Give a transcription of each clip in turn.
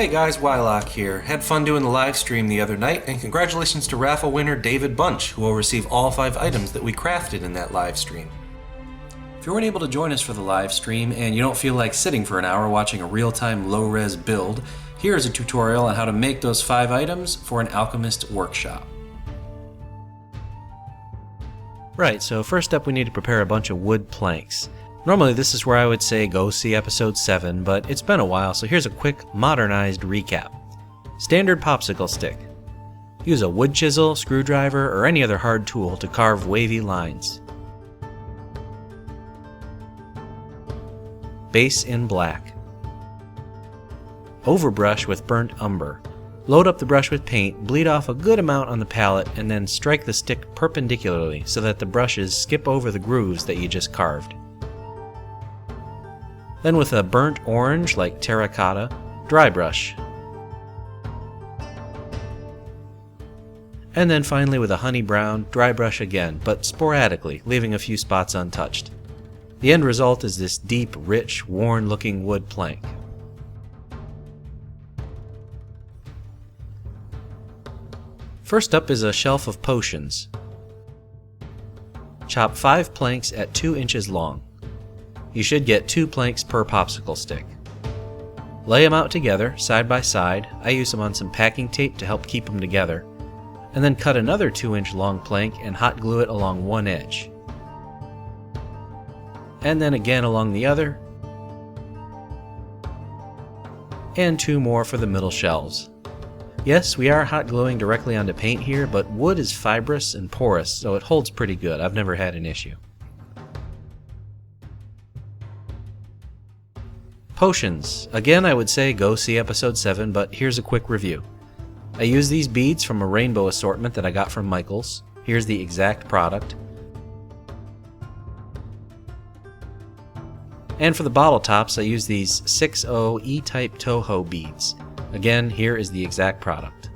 Hey guys, Wyloch here. Had fun doing the live stream the other night, and congratulations to raffle winner David Bunch, who will receive all 5 items that we crafted in that live stream. If you weren't able to join us for the live stream and you don't feel like sitting for an hour watching a real-time low-res build, here is a tutorial on how to make those 5 items for an Alchemist workshop. Right, so first up we need to prepare a bunch of wood planks. Normally this is where I would say go see episode 7, but it's been a while, so here's a quick, modernized recap. Standard popsicle stick. Use a wood chisel, screwdriver, or any other hard tool to carve wavy lines. Base in black. Overbrush with burnt umber. Load up the brush with paint, bleed off a good amount on the palette, and then strike the stick perpendicularly so that the brushes skip over the grooves that you just carved. Then with a burnt orange, like terracotta, dry brush. And then finally with a honey brown, dry brush again, but sporadically, leaving a few spots untouched. The end result is this deep, rich, worn-looking wood plank. First up is a shelf of potions. Chop 5 planks at 2 inches long. You should get 2 planks per popsicle stick. Lay them out together, side by side. I use them on some packing tape to help keep them together. And then cut another 2-inch long plank and hot glue it along one edge. And then again along the other. And 2 more for the middle shelves. Yes, we are hot gluing directly onto paint here, but wood is fibrous and porous, so it holds pretty good. I've never had an issue. Potions. Again, I would say go see episode 7, but here's a quick review. I use these beads from a rainbow assortment that I got from Michaels. Here's the exact product. And for the bottle tops, I use these 6.0 E-type Toho beads. Again, here is the exact product.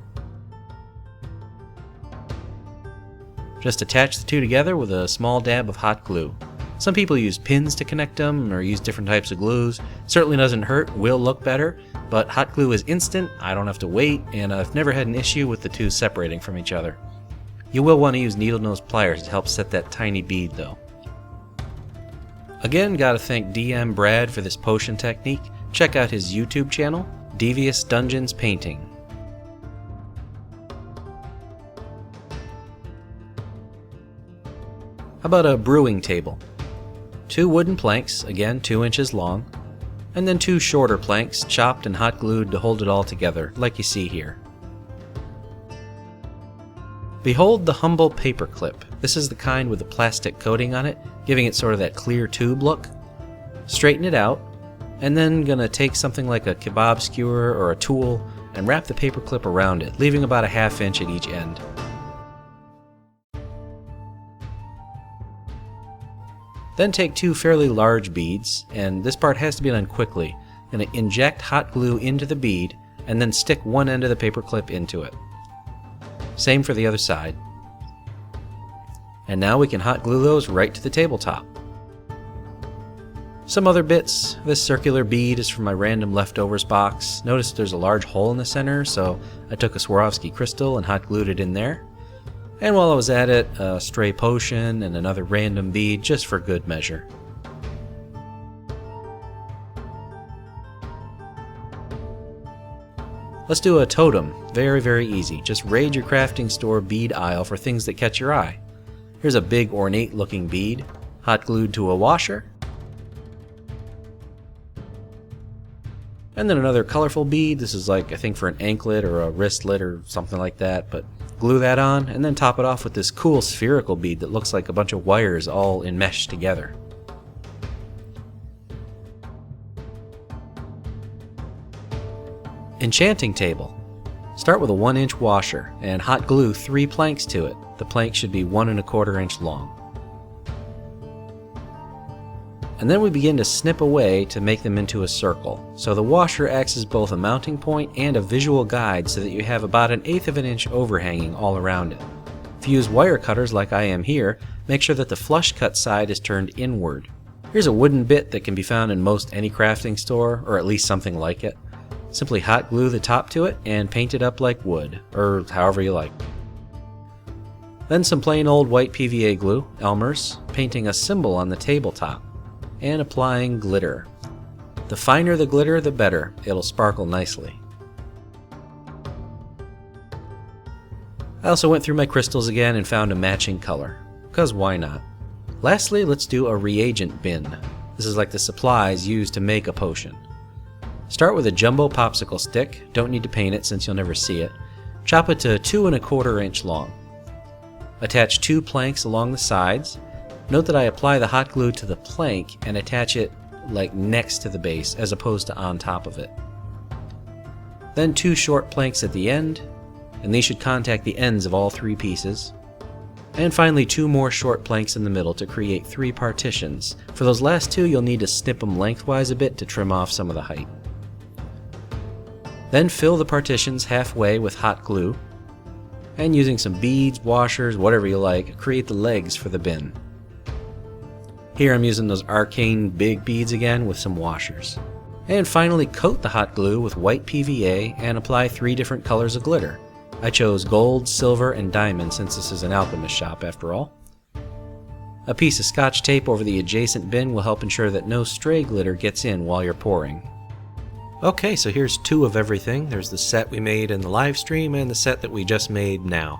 Just attach the two together with a small dab of hot glue. Some people use pins to connect them or use different types of glues. Certainly doesn't hurt, will look better, but hot glue is instant, I don't have to wait, and I've never had an issue with the two separating from each other. You will want to use needle nose pliers to help set that tiny bead though. Again, gotta thank DM Brad for this potion technique. Check out his YouTube channel, Devious Dungeons Painting. How about a brewing table? 2 wooden planks, again 2 inches long, and then 2 shorter planks chopped and hot glued to hold it all together, like you see here. Behold the humble paperclip. This is the kind with a plastic coating on it, giving it sort of that clear tube look. Straighten it out, and then gonna take something like a kebab skewer or a tool and wrap the paperclip around it, leaving about a ½ inch at each end. Then take 2 fairly large beads, and this part has to be done quickly. I'm going to inject hot glue into the bead, and then stick one end of the paperclip into it. Same for the other side. And now we can hot glue those right to the tabletop. Some other bits. This circular bead is from my random leftovers box. Notice there's a large hole in the center, so I took a Swarovski crystal and hot glued it in there. And while I was at it, a stray potion and another random bead just for good measure. Let's do a totem. Very, very easy. Just raid your crafting store bead aisle for things that catch your eye. Here's a big ornate looking bead, hot glued to a washer. And then another colorful bead. This is like, I think, for an anklet or a wristlet or something like that, but glue that on, and then top it off with this cool spherical bead that looks like a bunch of wires all enmeshed together. Enchanting table. Start with a 1-inch washer and hot glue 3 planks to it. The plank should be 1¼ inch long. And then we begin to snip away to make them into a circle. So the washer acts as both a mounting point and a visual guide so that you have about 1/8 inch overhanging all around it. If you use wire cutters like I am here, make sure that the flush cut side is turned inward. Here's a wooden bit that can be found in most any crafting store, or at least something like it. Simply hot glue the top to it and paint it up like wood, or however you like. Then some plain old white PVA glue, Elmer's, painting a symbol on the tabletop, and applying glitter. The finer the glitter, the better. It'll sparkle nicely. I also went through my crystals again and found a matching color, because why not? Lastly, let's do a reagent bin. This is like the supplies used to make a potion. Start with a jumbo popsicle stick, don't need to paint it since you'll never see it. Chop it to 2 1/4 inch long. Attach 2 planks along the sides. Note that I apply the hot glue to the plank and attach it like next to the base as opposed to on top of it. Then 2 short planks at the end, and these should contact the ends of all 3 pieces. And finally 2 more short planks in the middle to create 3 partitions. For those last 2 you'll need to snip them lengthwise a bit to trim off some of the height. Then fill the partitions halfway with hot glue, and using some beads, washers, whatever you like, create the legs for the bin. Here I'm using those arcane big beads again with some washers. And finally coat the hot glue with white PVA and apply 3 different colors of glitter. I chose gold, silver, and diamond since this is an alchemist shop after all. A piece of scotch tape over the adjacent bin will help ensure that no stray glitter gets in while you're pouring. Okay, so here's 2 of everything. There's the set we made in the live stream and the set that we just made now.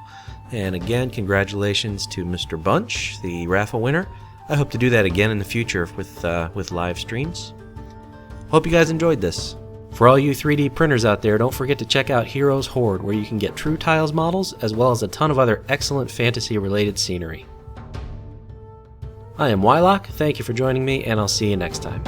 And again, congratulations to Mr. Bunch, the raffle winner. I hope to do that again in the future with live streams. Hope you guys enjoyed this. For all you 3D printers out there, don't forget to check out Heroes Horde, where you can get True Tiles models as well as a ton of other excellent fantasy-related scenery. I am Wyloch, thank you for joining me, and I'll see you next time.